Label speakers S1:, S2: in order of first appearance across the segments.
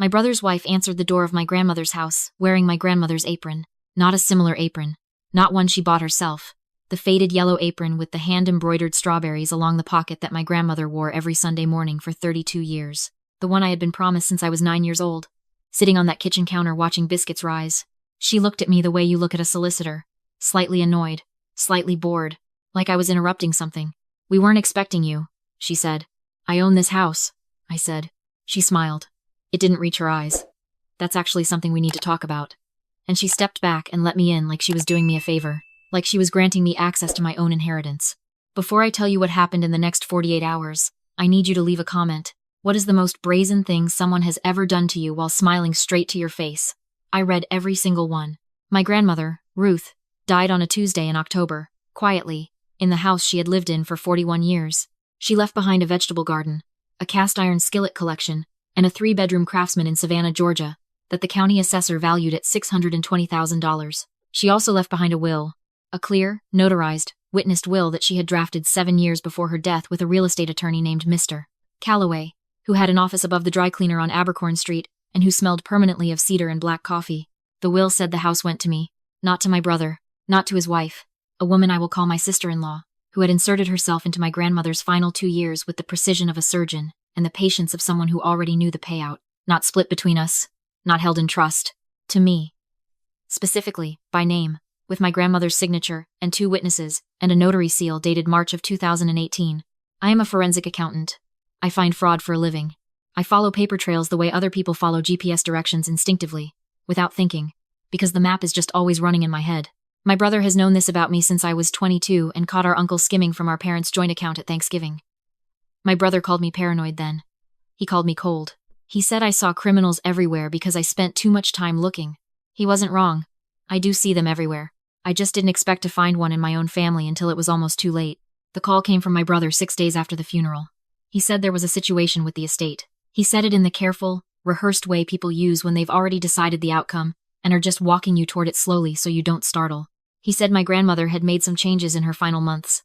S1: My brother's wife answered the door of my grandmother's house, wearing my grandmother's apron. Not a similar apron. Not one she bought herself. The faded yellow apron with the hand-embroidered strawberries along the pocket that my grandmother wore every Sunday morning for 32 years. The one I had been promised since I was 9 years old. Sitting on that kitchen counter watching biscuits rise. She looked at me the way you look at a solicitor. Slightly annoyed. Slightly bored. Like I was interrupting something. "We weren't expecting you," she said. "I own this house," I said. She smiled. It didn't reach her eyes. "That's actually something we need to talk about." And she stepped back and let me in like she was doing me a favor. Like she was granting me access to my own inheritance. "Before I tell you what happened in the next 48 hours, I need you to leave a comment. What is the most brazen thing someone has ever done to you while smiling straight to your face?" I read every single one. My grandmother, Ruth, died on a Tuesday in October, quietly, in the house she had lived in for 41 years. She left behind a vegetable garden, a cast-iron skillet collection, and a 3-bedroom craftsman in Savannah, Georgia, that the county assessor valued at $620,000. She also left behind a will. A clear, notarized, witnessed will that she had drafted 7 years before her death with a real estate attorney named Mr. Calloway, who had an office above the dry cleaner on Abercorn Street and who smelled permanently of cedar and black coffee. The will said the house went to me, not to my brother, not to his wife, a woman I will call my sister-in-law, who had inserted herself into my grandmother's final 2 years with the precision of a surgeon and the patience of someone who already knew the payout, not split between us, not held in trust, to me. Specifically, by name, with my grandmother's signature and 2 witnesses and a notary seal dated March of 2018. I am a forensic accountant. I find fraud for a living. I follow paper trails the way other people follow GPS directions instinctively, without thinking, because the map is just always running in my head. My brother has known this about me since I was 22 and caught our uncle skimming from our parents' joint account at Thanksgiving. My brother called me paranoid then. He called me cold. He said I saw criminals everywhere because I spent too much time looking. He wasn't wrong. I do see them everywhere. I just didn't expect to find one in my own family until it was almost too late. The call came from my brother 6 days after the funeral. He said there was a situation with the estate. He said it in the careful, rehearsed way people use when they've already decided the outcome and are just walking you toward it slowly so you don't startle. He said my grandmother had made some changes in her final months.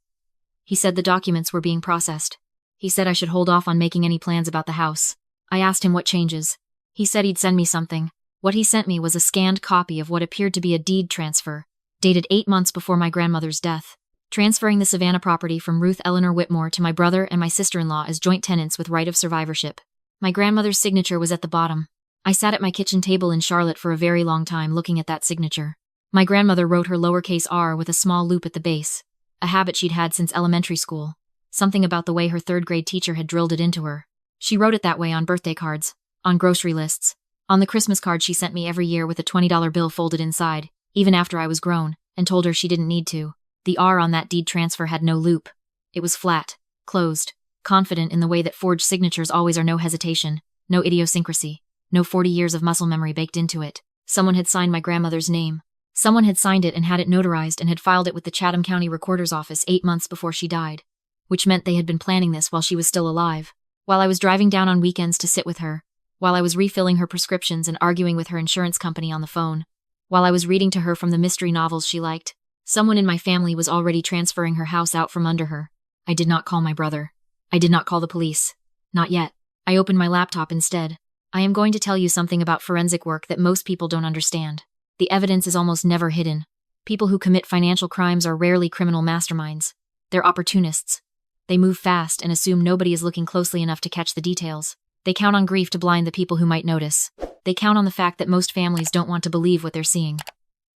S1: He said the documents were being processed. He said I should hold off on making any plans about the house. I asked him what changes. He said he'd send me something. What he sent me was a scanned copy of what appeared to be a deed transfer, dated 8 months before my grandmother's death, transferring the Savannah property from Ruth Eleanor Whitmore to my brother and my sister-in-law as joint tenants with right of survivorship. My grandmother's signature was at the bottom. I sat at my kitchen table in Charlotte for a very long time looking at that signature. My grandmother wrote her lowercase r with a small loop at the base, a habit she'd had since elementary school. Something about the way her 3rd-grade teacher had drilled it into her. She wrote it that way on birthday cards, on grocery lists, on the Christmas card she sent me every year with a $20 bill folded inside, even after I was grown, and told her she didn't need to. The R on that deed transfer had no loop. It was flat, closed, confident in the way that forged signatures always are, no hesitation, no idiosyncrasy, no 40 years of muscle memory baked into it. Someone had signed my grandmother's name. Someone had signed it and had it notarized and had filed it with the Chatham County Recorder's Office 8 months before she died, which meant they had been planning this while she was still alive. While I was driving down on weekends to sit with her, while I was refilling her prescriptions and arguing with her insurance company on the phone, while I was reading to her from the mystery novels she liked, someone in my family was already transferring her house out from under her. I did not call my brother. I did not call the police. Not yet. I opened my laptop instead. I am going to tell you something about forensic work that most people don't understand. The evidence is almost never hidden. People who commit financial crimes are rarely criminal masterminds. They're opportunists. They move fast and assume nobody is looking closely enough to catch the details. They count on grief to blind the people who might notice. They count on the fact that most families don't want to believe what they're seeing.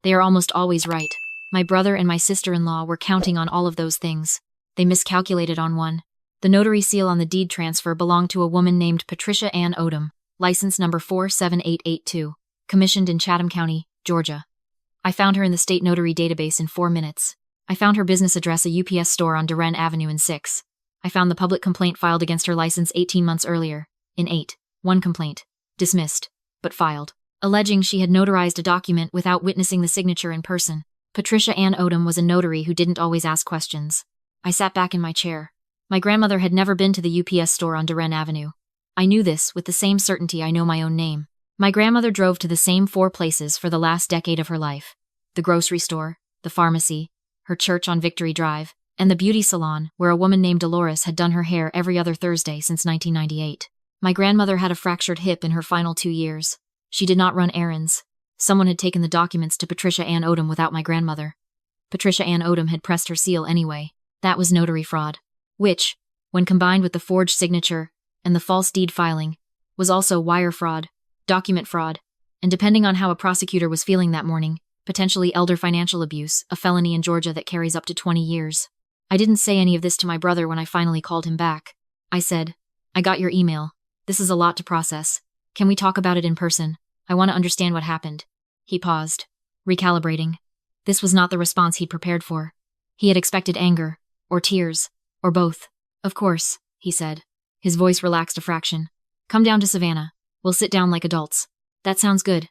S1: They are almost always right. My brother and my sister-in-law were counting on all of those things. They miscalculated on one. The notary seal on the deed transfer belonged to a woman named Patricia Ann Odom, license number 47882, commissioned in Chatham County, Georgia. I found her in the state notary database in 4 minutes. I found her business address, a UPS store on Duren Avenue, in 6. I found the public complaint filed against her license 18 months earlier, in 8. One complaint. Dismissed, but filed, alleging she had notarized a document without witnessing the signature in person. Patricia Ann Odom was a notary who didn't always ask questions. I sat back in my chair. My grandmother had never been to the UPS store on Duren Avenue. I knew this with the same certainty I know my own name. My grandmother drove to the same 4 places for the last decade of her life: the grocery store, the pharmacy, her church on Victory Drive, and the beauty salon where a woman named Dolores had done her hair every other Thursday since 1998. My grandmother had a fractured hip in her final 2 years. She did not run errands. Someone had taken the documents to Patricia Ann Odom without my grandmother. Patricia Ann Odom had pressed her seal anyway. That was notary fraud, which, when combined with the forged signature and the false deed filing, was also wire fraud, document fraud, and depending on how a prosecutor was feeling that morning, potentially elder financial abuse, a felony in Georgia that carries up to 20 years. I didn't say any of this to my brother when I finally called him back. I said, "I got your email. This is a lot to process. Can we talk about it in person? I want to understand what happened." He paused, recalibrating. This was not the response he'd prepared for. He had expected anger, or tears, or both. "Of course," he said. His voice relaxed a fraction. "Come down to Savannah. We'll sit down like adults." "That sounds good,"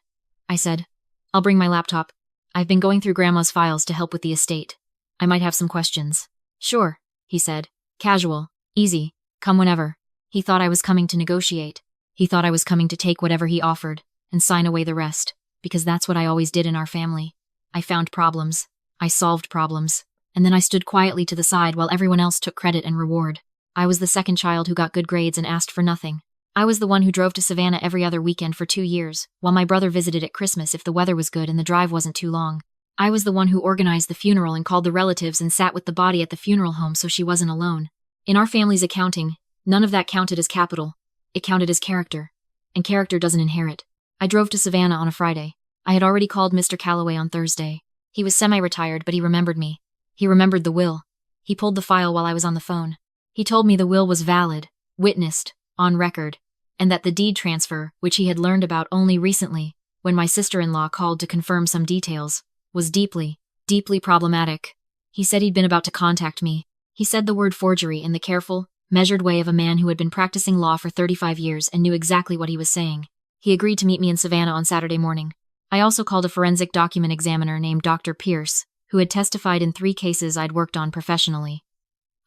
S1: I said. "I'll bring my laptop. I've been going through Grandma's files to help with the estate. I might have some questions." "Sure," he said. "Casual. Easy. Come whenever." He thought I was coming to negotiate. He thought I was coming to take whatever he offered and sign away the rest, because that's what I always did in our family. I found problems. I solved problems. And then I stood quietly to the side while everyone else took credit and reward. I was the second child who got good grades and asked for nothing. I was the one who drove to Savannah every other weekend for 2 years, while my brother visited at Christmas if the weather was good and the drive wasn't too long. I was the one who organized the funeral and called the relatives and sat with the body at the funeral home so she wasn't alone. In our family's accounting, none of that counted as capital. It counted as character. And character doesn't inherit. I drove to Savannah on a Friday. I had already called Mr. Calloway on Thursday. He was semi-retired, but he remembered me. He remembered the will. He pulled the file while I was on the phone. He told me the will was valid, witnessed, on record, and that the deed transfer, which he had learned about only recently, when my sister-in-law called to confirm some details, was deeply, deeply problematic. He said he'd been about to contact me. He said the word forgery in the careful, measured way of a man who had been practicing law for 35 years and knew exactly what he was saying. He agreed to meet me in Savannah on Saturday morning. I also called a forensic document examiner named Dr. Pierce, who had testified in 3 cases I'd worked on professionally.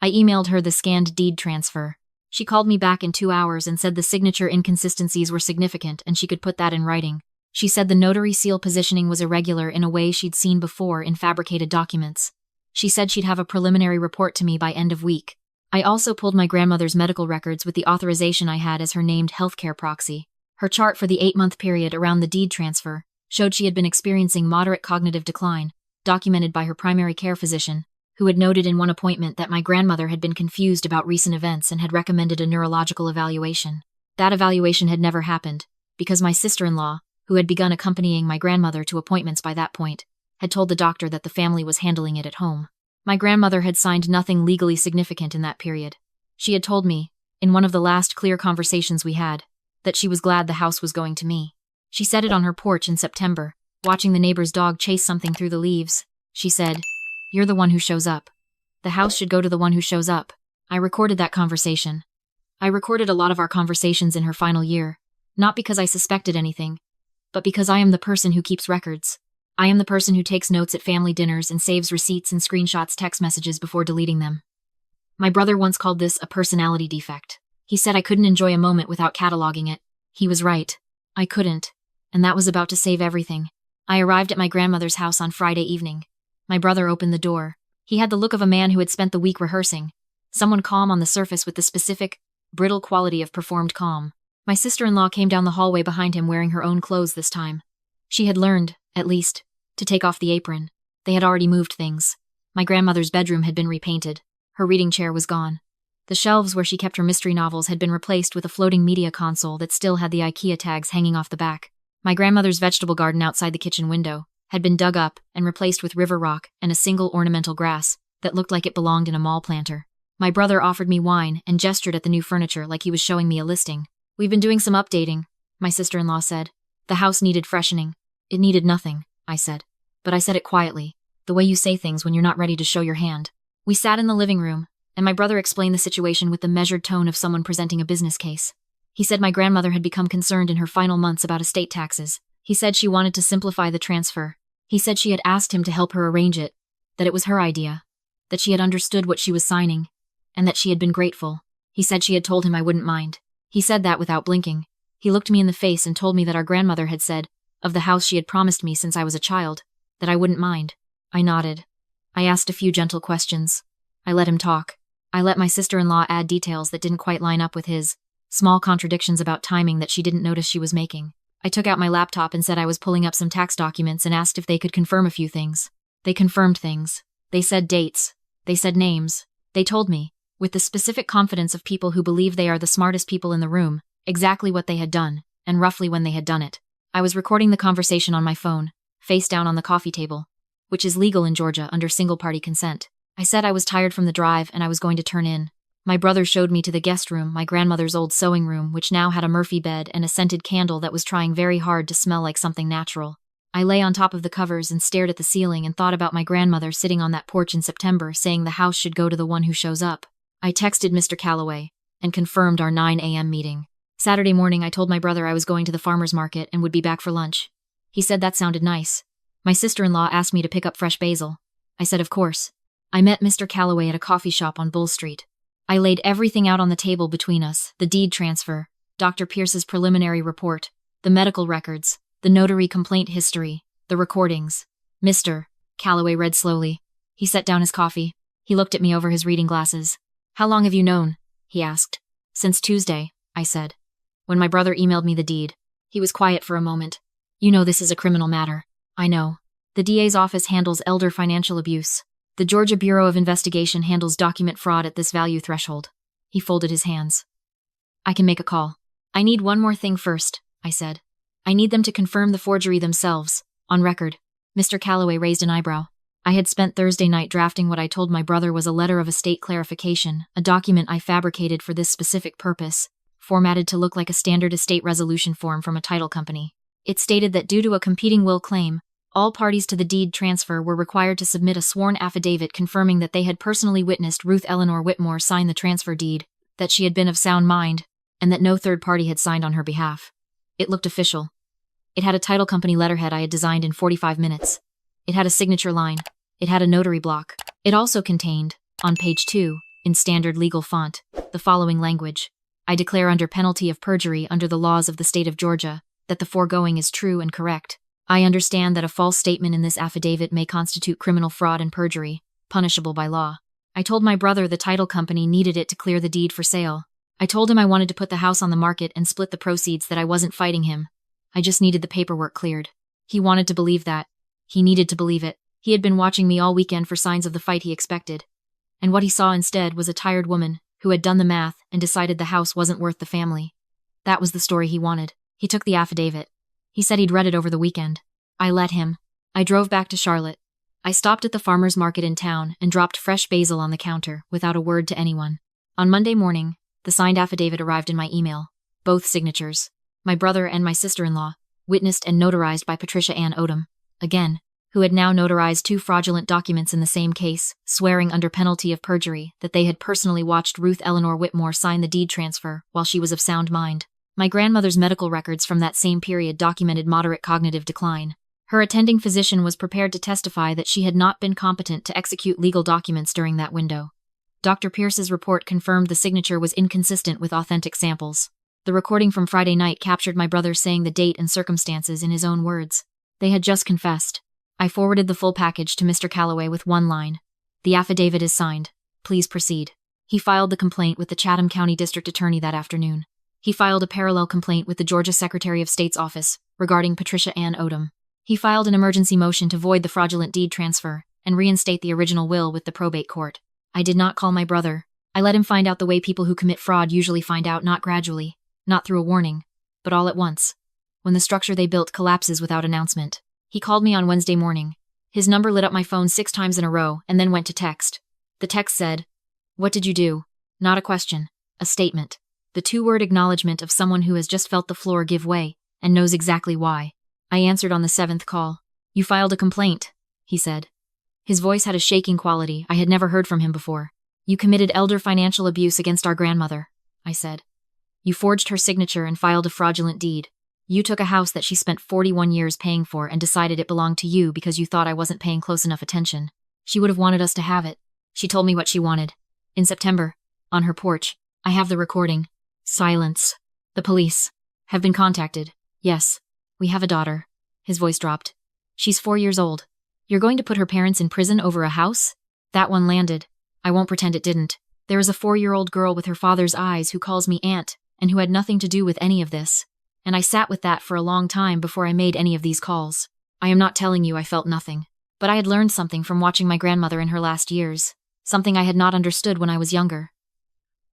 S1: I emailed her the scanned deed transfer. She called me back in 2 hours and said the signature inconsistencies were significant and she could put that in writing. She said the notary seal positioning was irregular in a way she'd seen before in fabricated documents. She said she'd have a preliminary report to me by end of week. I also pulled my grandmother's medical records with the authorization I had as her named healthcare proxy. Her chart for the 8-month period around the deed transfer showed she had been experiencing moderate cognitive decline, documented by her primary care physician, who had noted in one appointment that my grandmother had been confused about recent events and had recommended a neurological evaluation. That evaluation had never happened, because my sister-in-law, who had begun accompanying my grandmother to appointments by that point, had told the doctor that the family was handling it at home. My grandmother had signed nothing legally significant in that period. She had told me, in one of the last clear conversations we had, that she was glad the house was going to me. She said it on her porch in September, watching the neighbor's dog chase something through the leaves. She said, "You're the one who shows up. The house should go to the one who shows up." I recorded that conversation. I recorded a lot of our conversations in her final year, not because I suspected anything, but because I am the person who keeps records. I am the person who takes notes at family dinners and saves receipts and screenshots text messages before deleting them. My brother once called this a personality defect. He said I couldn't enjoy a moment without cataloging it. He was right. I couldn't, and that was about to save everything. I arrived at my grandmother's house on Friday evening. My brother opened the door. He had the look of a man who had spent the week rehearsing, someone calm on the surface with the specific, brittle quality of performed calm. My sister-in-law came down the hallway behind him wearing her own clothes this time. She had learned, at least, to take off the apron. They had already moved things. My grandmother's bedroom had been repainted. Her reading chair was gone. The shelves where she kept her mystery novels had been replaced with a floating media console that still had the IKEA tags hanging off the back. My grandmother's vegetable garden outside the kitchen window had been dug up and replaced with river rock and a single ornamental grass that looked like it belonged in a mall planter. My brother offered me wine and gestured at the new furniture like he was showing me a listing. "We've been doing some updating," my sister-in-law said. "The house needed freshening." "It needed nothing," I said. But I said it quietly, the way you say things when you're not ready to show your hand. We sat in the living room, and my brother explained the situation with the measured tone of someone presenting a business case. He said my grandmother had become concerned in her final months about estate taxes. He said she wanted to simplify the transfer. He said she had asked him to help her arrange it, that it was her idea, that she had understood what she was signing, and that she had been grateful. He said she had told him I wouldn't mind. He said that without blinking. He looked me in the face and told me that our grandmother had said, of the house she had promised me since I was a child, that I wouldn't mind. I nodded. I asked a few gentle questions. I let him talk. I let my sister-in-law add details that didn't quite line up with his, small contradictions about timing that she didn't notice she was making. I took out my laptop and said I was pulling up some tax documents and asked if they could confirm a few things. They confirmed things. They said dates. They said names. They told me, with the specific confidence of people who believe they are the smartest people in the room, exactly what they had done, and roughly when they had done it. I was recording the conversation on my phone, face down on the coffee table, which is legal in Georgia under single-party consent. I said I was tired from the drive and I was going to turn in. My brother showed me to the guest room, my grandmother's old sewing room, which now had a Murphy bed and a scented candle that was trying very hard to smell like something natural. I lay on top of the covers and stared at the ceiling and thought about my grandmother sitting on that porch in September saying the house should go to the one who shows up. I texted Mr. Calloway and confirmed our 9 a.m. meeting. Saturday morning, I told my brother I was going to the farmer's market and would be back for lunch. He said that sounded nice. My sister-in-law asked me to pick up fresh basil. I said of course. I met Mr. Calloway at a coffee shop on Bull Street. I laid everything out on the table between us, the deed transfer, Dr. Pierce's preliminary report, the medical records, the notary complaint history, the recordings. Mr. Calloway read slowly. He set down his coffee. He looked at me over his reading glasses. How long have you known? He asked. Since Tuesday, I said. When my brother emailed me the deed. He was quiet for a moment. You know this is a criminal matter. I know. The DA's office handles elder financial abuse. The Georgia Bureau of Investigation handles document fraud at this value threshold. He folded his hands. I can make a call. I need one more thing first, I said. I need them to confirm the forgery themselves, on record. Mr. Calloway raised an eyebrow. I had spent Thursday night drafting what I told my brother was a letter of estate clarification, a document I fabricated for this specific purpose, formatted to look like a standard estate resolution form from a title company. It stated that due to a competing will claim, all parties to the deed transfer were required to submit a sworn affidavit confirming that they had personally witnessed Ruth Eleanor Whitmore sign the transfer deed, that she had been of sound mind, and that no third party had signed on her behalf. It looked official. It had a title company letterhead I had designed in 45 minutes. It had a signature line. It had a notary block. It also contained, on page 2, in standard legal font, the following language. I declare under penalty of perjury under the laws of the state of Georgia, that the foregoing is true and correct. I understand that a false statement in this affidavit may constitute criminal fraud and perjury, punishable by law. I told my brother the title company needed it to clear the deed for sale. I told him I wanted to put the house on the market and split the proceeds, that I wasn't fighting him. I just needed the paperwork cleared. He wanted to believe that. He needed to believe it. He had been watching me all weekend for signs of the fight he expected. And what he saw instead was a tired woman who had done the math and decided the house wasn't worth the family. That was the story he wanted. He took the affidavit. He said he'd read it over the weekend. I let him. I drove back to Charlotte. I stopped at the farmer's market in town and dropped fresh basil on the counter without a word to anyone. On Monday morning, the signed affidavit arrived in my email. Both signatures. My brother and my sister-in-law, witnessed and notarized by Patricia Ann Odom, again, who had now notarized 2 fraudulent documents in the same case, swearing under penalty of perjury that they had personally watched Ruth Eleanor Whitmore sign the deed transfer while she was of sound mind. My grandmother's medical records from that same period documented moderate cognitive decline. Her attending physician was prepared to testify that she had not been competent to execute legal documents during that window. Dr. Pierce's report confirmed the signature was inconsistent with authentic samples. The recording from Friday night captured my brother saying the date and circumstances in his own words. They had just confessed. I forwarded the full package to Mr. Calloway with one line. The affidavit is signed. Please proceed. He filed the complaint with the Chatham County District Attorney that afternoon. He filed a parallel complaint with the Georgia Secretary of State's office regarding Patricia Ann Odom. He filed an emergency motion to void the fraudulent deed transfer and reinstate the original will with the probate court. I did not call my brother. I let him find out the way people who commit fraud usually find out, not gradually, not through a warning, but all at once. When the structure they built collapses without announcement. He called me on Wednesday morning. His number lit up my phone 6 times in a row and then went to text. The text said, "What did you do?" Not a question, a statement. The 2-word acknowledgement of someone who has just felt the floor give way and knows exactly why. I answered on the 7th call. "You filed a complaint," he said. His voice had a shaking quality I had never heard from him before. "You committed elder financial abuse against our grandmother," I said. "You forged her signature and filed a fraudulent deed. You took a house that she spent 41 years paying for and decided it belonged to you because you thought I wasn't paying close enough attention. She would have wanted us to have it. She told me what she wanted. In September, on her porch. I have the recording." Silence. "The police have been contacted. Yes. We have a daughter." His voice dropped. "She's 4 years old. You're going to put her parents in prison over a house?" That one landed. I won't pretend it didn't. There is a 4-year-old girl with her father's eyes who calls me aunt and who had nothing to do with any of this. And I sat with that for a long time before I made any of these calls. I am not telling you I felt nothing, but I had learned something from watching my grandmother in her last years, something I had not understood when I was younger.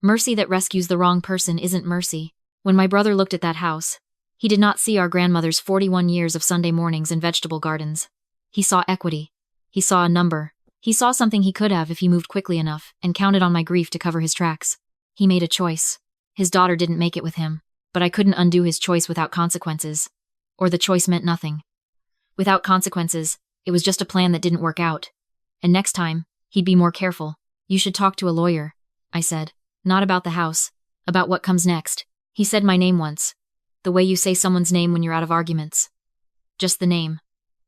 S1: Mercy that rescues the wrong person isn't mercy. When my brother looked at that house, he did not see our grandmother's 41 years of Sunday mornings and vegetable gardens. He saw equity. He saw a number. He saw something he could have if he moved quickly enough and counted on my grief to cover his tracks. He made a choice. His daughter didn't make it with him, but I couldn't undo his choice without consequences. Or the choice meant nothing. Without consequences, it was just a plan that didn't work out. And next time, he'd be more careful. You should talk to a lawyer, I said. Not about the house, about what comes next. He said my name once. The way you say someone's name when you're out of arguments. Just the name.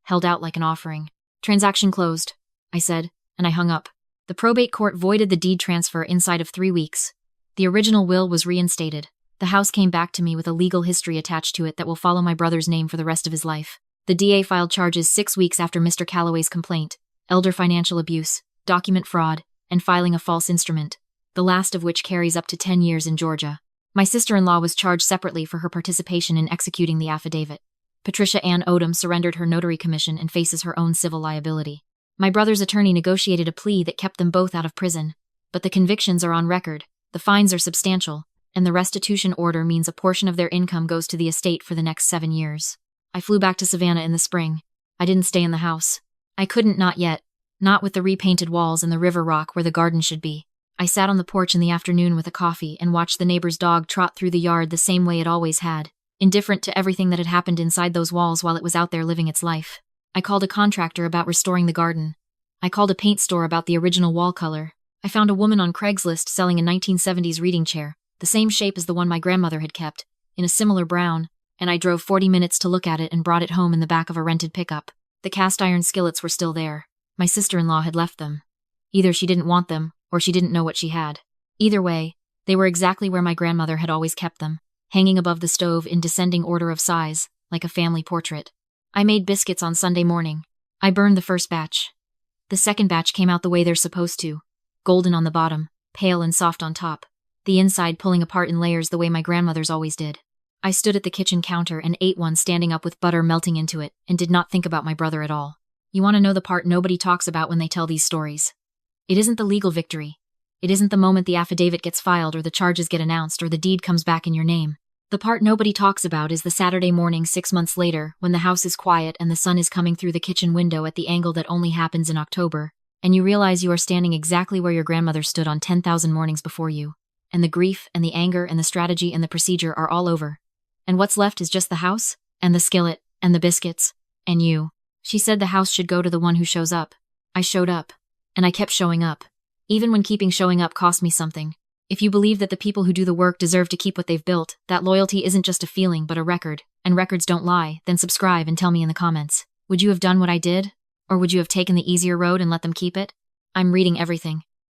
S1: Held out like an offering. Transaction closed, I said, and I hung up. The probate court voided the deed transfer inside of 3 weeks. The original will was reinstated. The house came back to me with a legal history attached to it that will follow my brother's name for the rest of his life. The DA filed charges 6 weeks after Mr. Calloway's complaint: elder financial abuse, document fraud, and filing a false instrument, the last of which carries up to 10 years in Georgia. My sister-in-law was charged separately for her participation in executing the affidavit. Patricia Ann Odom surrendered her notary commission and faces her own civil liability. My brother's attorney negotiated a plea that kept them both out of prison, but the convictions are on record, the fines are substantial, and the restitution order means a portion of their income goes to the estate for the next 7 years. I flew back to Savannah in the spring. I didn't stay in the house. I couldn't, not yet. Not with the repainted walls and the river rock where the garden should be. I sat on the porch in the afternoon with a coffee and watched the neighbor's dog trot through the yard the same way it always had, indifferent to everything that had happened inside those walls while it was out there living its life. I called a contractor about restoring the garden. I called a paint store about the original wall color. I found a woman on Craigslist selling a 1970s reading chair, the same shape as the one my grandmother had kept, in a similar brown, and I drove 40 minutes to look at it and brought it home in the back of a rented pickup. The cast iron skillets were still there. My sister-in-law had left them. Either she didn't want them, or she didn't know what she had. Either way, they were exactly where my grandmother had always kept them, hanging above the stove in descending order of size, like a family portrait. I made biscuits on Sunday morning. I burned the first batch. The second batch came out the way they're supposed to, golden on the bottom, pale and soft on top, the inside pulling apart in layers the way my grandmother's always did. I stood at the kitchen counter and ate one standing up with butter melting into it and did not think about my brother at all. You want to know the part nobody talks about when they tell these stories? It isn't the legal victory. It isn't the moment the affidavit gets filed or the charges get announced or the deed comes back in your name. The part nobody talks about is the Saturday morning 6 months later when the house is quiet and the sun is coming through the kitchen window at the angle that only happens in October, and you realize you are standing exactly where your grandmother stood on 10,000 mornings before you, and the grief and the anger and the strategy and the procedure are all over. And what's left is just the house, and the skillet, and the biscuits, and you. She said the house should go to the one who shows up. I showed up. And I kept showing up. Even when keeping showing up cost me something. If you believe that the people who do the work deserve to keep what they've built, that loyalty isn't just a feeling but a record, and records don't lie, then subscribe and tell me in the comments. Would you have done what I did? Or would you have taken the easier road and let them keep it? I'm reading everything.